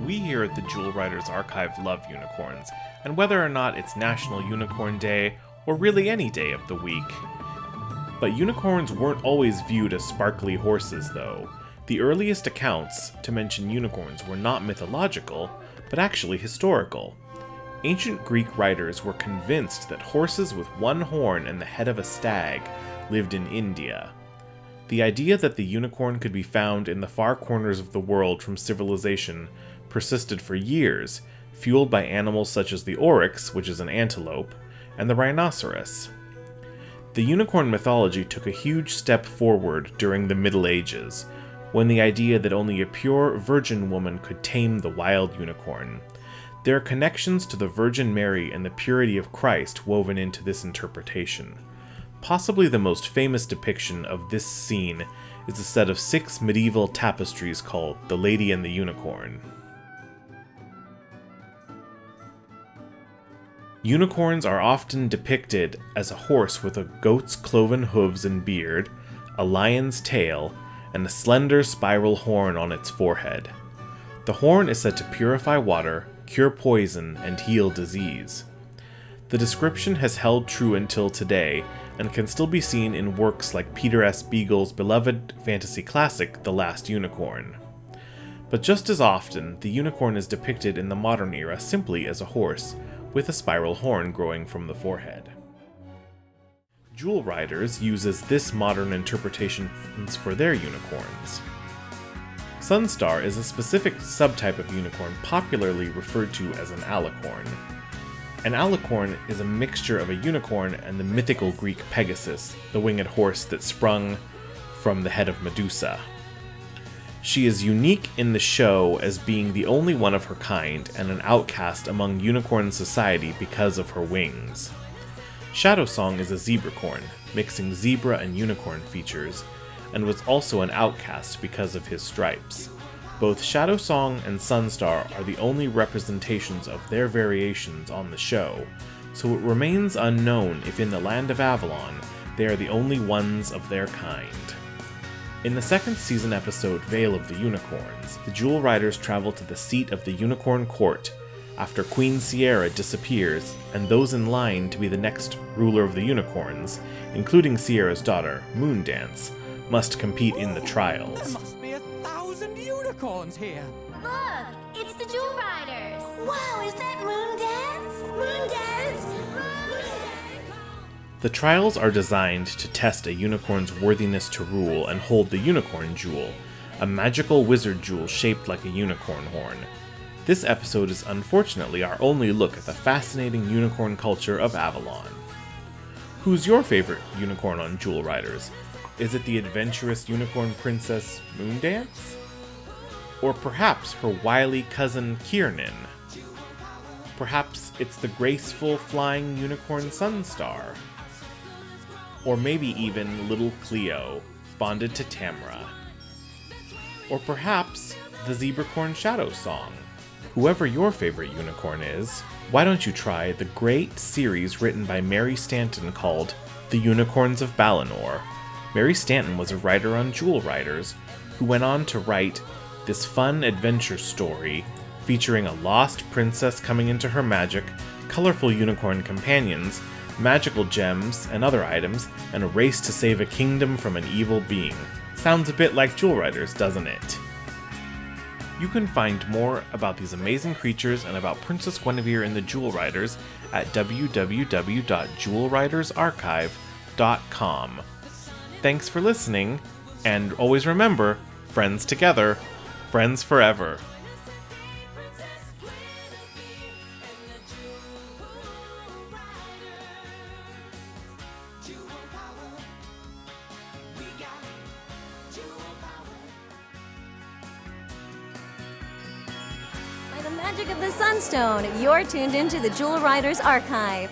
We here at the Jewel Riders Archive love unicorns, and whether or not it's National Unicorn Day, or really any day of the week. But unicorns weren't always viewed as sparkly horses, though. The earliest accounts to mention unicorns were not mythological, but actually historical. Ancient Greek writers were convinced that horses with one horn and the head of a stag lived in India. The idea that the unicorn could be found in the far corners of the world from civilization persisted for years, fueled by animals such as the oryx, which is an antelope, and the rhinoceros. The unicorn mythology took a huge step forward during the Middle Ages, when the idea that only a pure virgin woman could tame the wild unicorn. There are connections to the Virgin Mary and the purity of Christ woven into this interpretation. Possibly the most famous depiction of this scene is a set of 6 medieval tapestries called The Lady and the Unicorn. Unicorns are often depicted as a horse with a goat's cloven hooves and beard, a lion's tail, and a slender spiral horn on its forehead. The horn is said to purify water, cure poison, and heal disease. The description has held true until today, and can still be seen in works like Peter S. Beagle's beloved fantasy classic, The Last Unicorn. But just as often, the unicorn is depicted in the modern era simply as a horse, with a spiral horn growing from the forehead. Jewel Riders uses this modern interpretation for their unicorns. Sunstar is a specific subtype of unicorn popularly referred to as an alicorn. An alicorn is a mixture of a unicorn and the mythical Greek Pegasus, the winged horse that sprung from the head of Medusa. She is unique in the show as being the only one of her kind and an outcast among unicorn society because of her wings. Shadowsong is a zebracorn, mixing zebra and unicorn features, and was also an outcast because of his stripes. Both Shadowsong and Sunstar are the only representations of their variations on the show, so it remains unknown if in the land of Avalon they are the only ones of their kind. In the second season episode Veil of the Unicorns, the Jewel Riders travel to the seat of the Unicorn Court after Queen Sierra disappears, and those in line to be the next ruler of the unicorns, including Sierra's daughter, Moondance, must compete in the trials. There must be 1,000 unicorns here! Look, it's the Jewel Riders! Wow, is that Moondance? Moondance! The trials are designed to test a unicorn's worthiness to rule and hold the Unicorn Jewel, a magical wizard jewel shaped like a unicorn horn. This episode is unfortunately our only look at the fascinating unicorn culture of Avalon. Who's your favorite unicorn on Jewel Riders? Is it the adventurous unicorn princess Moondance? Or perhaps her wily cousin Kiernan? Perhaps it's the graceful flying unicorn Sunstar? Or maybe even little Cleo, bonded to Tamra. Or perhaps the zebracorn Shadowsong. Whoever your favorite unicorn is, why don't you try the great series written by Mary Stanton called The Unicorns of Balinor. Mary Stanton was a writer on Jewel Riders who went on to write this fun adventure story featuring a lost princess coming into her magic, colorful unicorn companions, magical gems and other items, and a race to save a kingdom from an evil being. Sounds a bit like Jewel Riders, doesn't it? You can find more about these amazing creatures and about Princess Gwenevere and the Jewel Riders at www.jewelridersarchive.com. Thanks for listening, and always remember, friends together, friends forever. By the magic of the Sunstone, you're tuned into the Jewel Riders Archive.